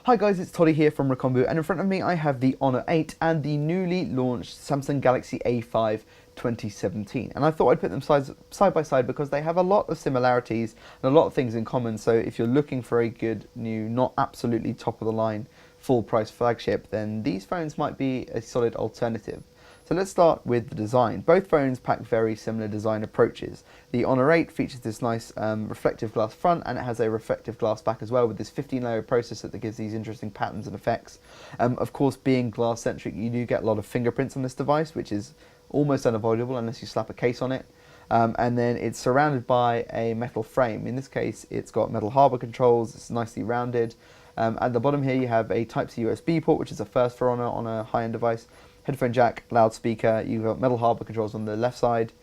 Hi guys, it's Toddy here from Recombu, and in front of me I have the Honor 8 and the newly launched Samsung Galaxy A5 2017. And I thought I'd put them side by side because they have a lot of similarities and a lot of things in common. So if you're looking for a good new, not absolutely top of the line, full price flagship, then these phones might be a solid alternative. So let's start with the design. Both phones pack very similar design approaches. The Honor 8 features this nice reflective glass front, and it has a reflective glass back as well, with this 15-layer processor that gives these interesting patterns and effects. Of course, being glass-centric, you do get a lot of fingerprints on this device, which is almost unavoidable unless you slap a case on it. And then it's surrounded by a metal frame. In this case, it's got metal hardware controls, it's nicely rounded. At the bottom here, you have a Type-C USB port, which is a first for Honor on a high-end device. Headphone jack, loudspeaker. You've got metal hardware controls on the left side,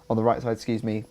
on the right side, excuse me.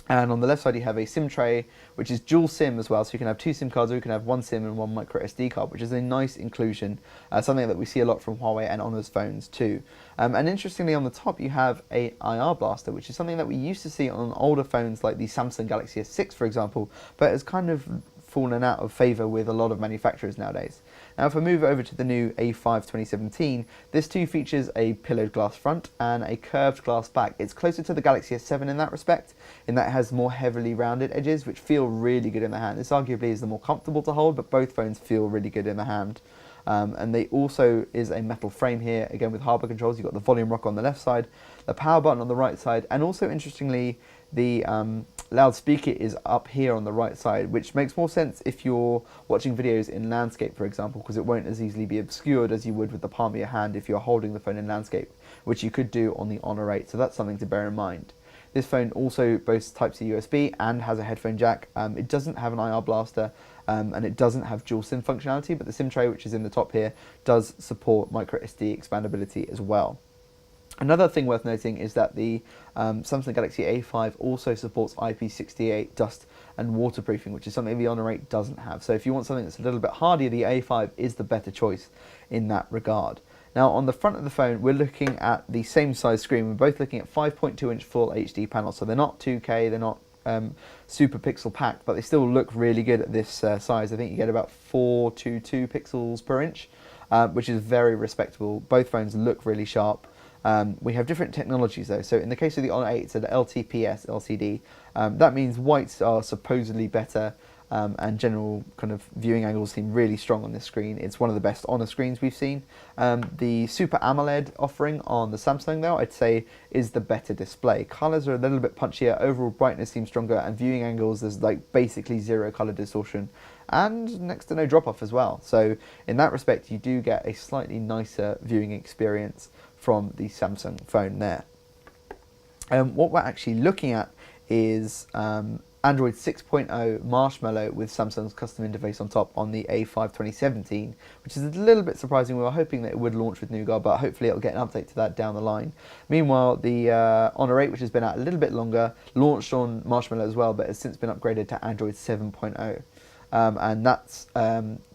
And on the left side you have a SIM tray, which is dual SIM as well, so you can have two SIM cards, or you can have one SIM and one micro SD card, which is a nice inclusion, something that we see a lot from Huawei and Honor's phones too. And interestingly, on the top you have a IR blaster, which is something that we used to see on older phones like the Samsung Galaxy S6, for example, but has kind of fallen out of favour with a lot of manufacturers nowadays. Now if I move over to the new A5 2017, this too features a pillowed glass front and a curved glass back. It's closer to the Galaxy S7 in that respect, in that it has more heavily rounded edges, which feel really good in the hand. This arguably is the more comfortable to hold, but both phones feel really good in the hand. And they also is a metal frame here, again with hardware controls. You've got the volume rocker on the left side, the power button on the right side, and also interestingly the loudspeaker is up here on the right side, which makes more sense if you're watching videos in landscape, for example, because it won't as easily be obscured as you would with the palm of your hand if you're holding the phone in landscape, which you could do on the Honor 8, so that's something to bear in mind. This phone also boasts Type-C USB and has a headphone jack. It doesn't have an IR blaster, and it doesn't have dual SIM functionality, but the SIM tray, which is in the top here, does support micro SD expandability as well. Another thing worth noting is that the Samsung Galaxy A5 also supports IP68 dust and waterproofing, which is something the Honor 8 doesn't have. So if you want something that's a little bit hardier, the A5 is the better choice in that regard. Now on the front of the phone, we're looking at the same size screen. We're both looking at 5.2-inch full HD panels, so they're not 2K, they're not super pixel packed, but they still look really good at this size. I think you get about 422 pixels per inch, which is very respectable. Both phones look really sharp. We have different technologies though. So in the case of the Honor 8, it's an LTPS LCD. That means whites are supposedly better, and general kind of viewing angles seem really strong on this screen. It's one of the best Honor screens we've seen. The Super AMOLED offering on the Samsung though, I'd say is the better display. Colours are a little bit punchier, overall brightness seems stronger, and viewing angles, there's like basically zero colour distortion and next to no drop off as well. So in that respect, you do get a slightly nicer viewing experience from the Samsung phone there. What we're actually looking at is Android 6.0 Marshmallow with Samsung's custom interface on top on the A5 2017, which is a little bit surprising. We were hoping that it would launch with Nougat, but hopefully it'll get an update to that down the line. Meanwhile, the Honor 8, which has been out a little bit longer, launched on Marshmallow as well, but has since been upgraded to Android 7.0. And that's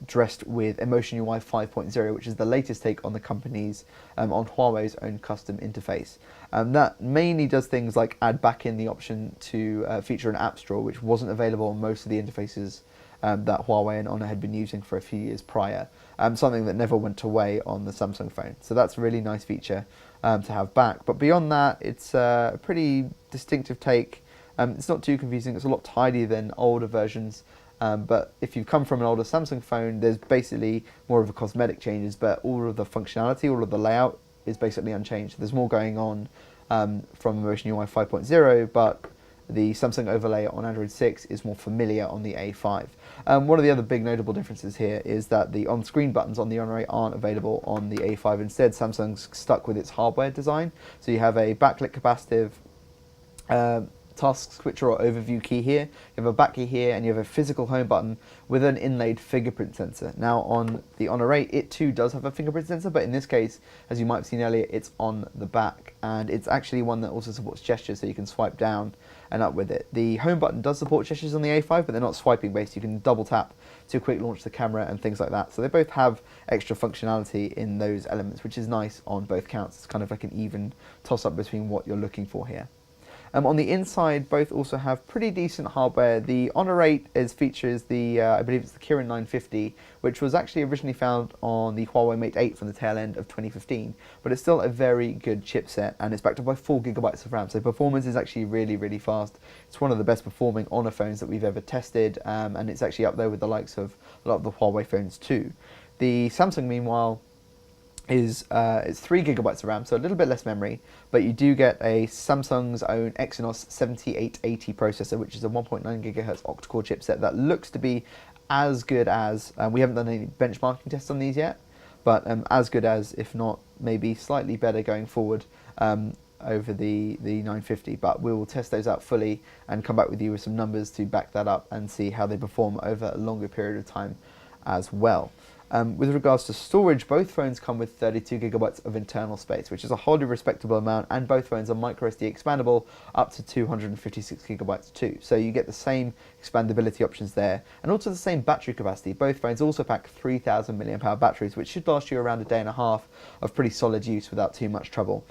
dressed with Emotion UI 5.0, which is the latest take on the company's, on Huawei's own custom interface. That mainly does things like add back in the option to feature an app store, which wasn't available on most of the interfaces that Huawei and Honor had been using for a few years prior. Something that never went away on the Samsung phone. So that's a really nice feature to have back. But beyond that, it's a pretty distinctive take. It's not too confusing, it's a lot tidier than older versions. But if you've come from an older Samsung phone, there's basically more of a cosmetic changes, but all of the functionality, all of the layout is basically unchanged. There's more going on from Emotion UI 5.0, but the Samsung overlay on Android 6 is more familiar on the A5. One of the other big notable differences here is that the on-screen buttons on the Honor 8 aren't available on the A5. Instead, Samsung's stuck with its hardware design. So you have a backlit capacitive task switcher or overview key here, you have a back key here, and you have a physical home button with an inlaid fingerprint sensor. Now on the Honor 8, it too does have a fingerprint sensor, but in this case, as you might have seen earlier, it's on the back, and it's actually one that also supports gestures, so you can swipe down and up with it. The home button does support gestures on the A5, but they're not swiping based. You can double tap to quick launch the camera and things like that. So they both have extra functionality in those elements, which is nice on both counts. It's kind of like an even toss up between what you're looking for here. On the inside, both also have pretty decent hardware. The Honor 8 features the, I believe it's the Kirin 950, which was actually originally found on the Huawei Mate 8 from the tail end of 2015, but it's still a very good chipset, and it's backed up by 4GB of RAM, so performance is actually really, really fast. It's one of the best performing Honor phones that we've ever tested, and it's actually up there with the likes of a lot of the Huawei phones too. The Samsung, meanwhile, is it's 3GB of RAM, so a little bit less memory, but you do get a Samsung's own Exynos 7880 processor, which is a 1.9 GHz octa-core chipset that looks to be as good as, we haven't done any benchmarking tests on these yet, but as good as, if not maybe slightly better going forward over the 950, but we will test those out fully and come back with you with some numbers to back that up and see how they perform over a longer period of time as well. With regards to storage, both phones come with 32GB of internal space, which is a wholly respectable amount, and both phones are microSD expandable up to 256GB too. So you get the same expandability options there, and also the same battery capacity. Both phones also pack 3000 mAh batteries, which should last you around a day and a half of pretty solid use without too much trouble.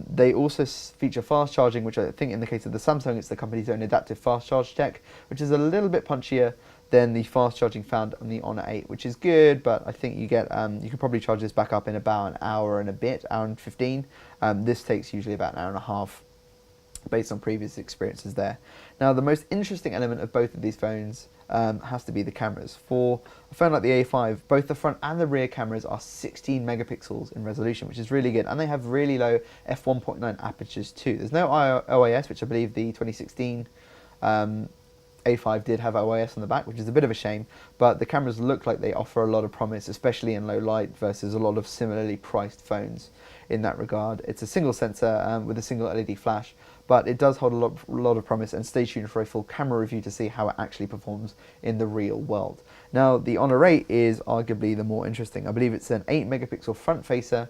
They also feature fast charging, which I think in the case of the Samsung, it's the company's own adaptive fast charge tech, which is a little bit punchier than the fast charging found on the Honor 8, which is good, but I think you get you can probably charge this back up in about an hour and a bit, hour and 15. This takes usually about an hour and a half, based on previous experiences there. Now, the most interesting element of both of these phones has to be the cameras. For a phone like the A5, both the front and the rear cameras are 16 megapixels in resolution, which is really good, and they have really low f1.9 apertures too. There's no OIS, which I believe the 2016 A5 did have OIS on the back, which is a bit of a shame, but the cameras look like they offer a lot of promise, especially in low light versus a lot of similarly priced phones in that regard. It's a single sensor with a single LED flash, but it does hold a lot of promise, and stay tuned for a full camera review to see how it actually performs in the real world. Now, the Honor 8 is arguably the more interesting. I believe it's an 8 megapixel front facer,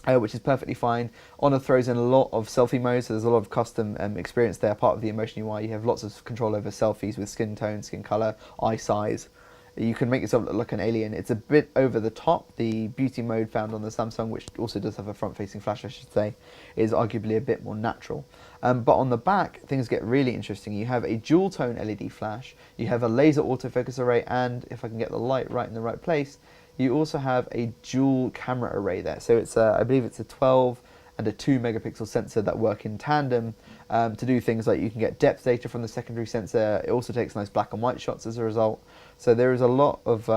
which is perfectly fine. Honor throws in a lot of selfie modes, so there's a lot of custom experience there. Part of the Emotion UI, you have lots of control over selfies with skin tone, skin color, eye size. You can make yourself look like an alien. It's a bit over the top. The beauty mode found on the Samsung, which also does have a front-facing flash, I should say, is arguably a bit more natural. But on the back, things get really interesting. You have a dual-tone LED flash, you have a laser autofocus array, and if I can get the light right in the right place, you also have a dual camera array there. So it's I believe it's a 12 and a 2 megapixel sensor that work in tandem to do things like you can get depth data from the secondary sensor. It also takes nice black and white shots as a result. So there is a lot of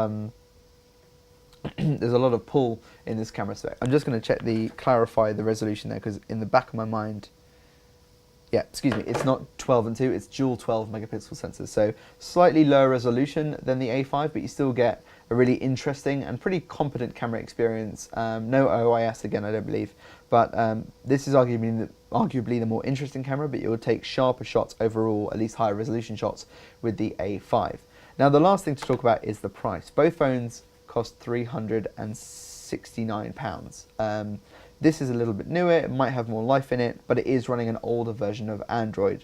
there's a lot of pull in this camera spec. I'm just going to clarify the resolution there, because in the back of my mind, yeah, excuse me, it's not 12 and 2, it's dual 12 megapixel sensors. So slightly lower resolution than the A5, but you still get a really interesting and pretty competent camera experience. No OIS again, I don't believe, but this is arguably the more interesting camera, but it will take sharper shots overall, at least higher resolution shots, with the A5. Now, the last thing to talk about is the price. Both phones cost £369. This is a little bit newer, it might have more life in it, but it is running an older version of Android.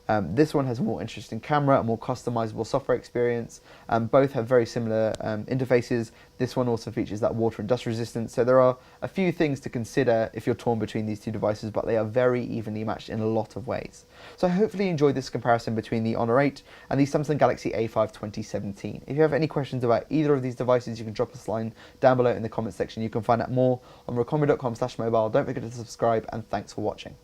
This one has a more interesting camera, a more customizable software experience. Both have very similar interfaces. This one also features that water and dust resistance. So there are a few things to consider if you're torn between these two devices, but they are very evenly matched in a lot of ways. So hopefully you enjoyed this comparison between the Honor 8 and the Samsung Galaxy A5 2017. If you have any questions about either of these devices, you can drop us a line down below in the comments section. You can find out more on recombi.com/mobile. Don't forget to subscribe, and thanks for watching.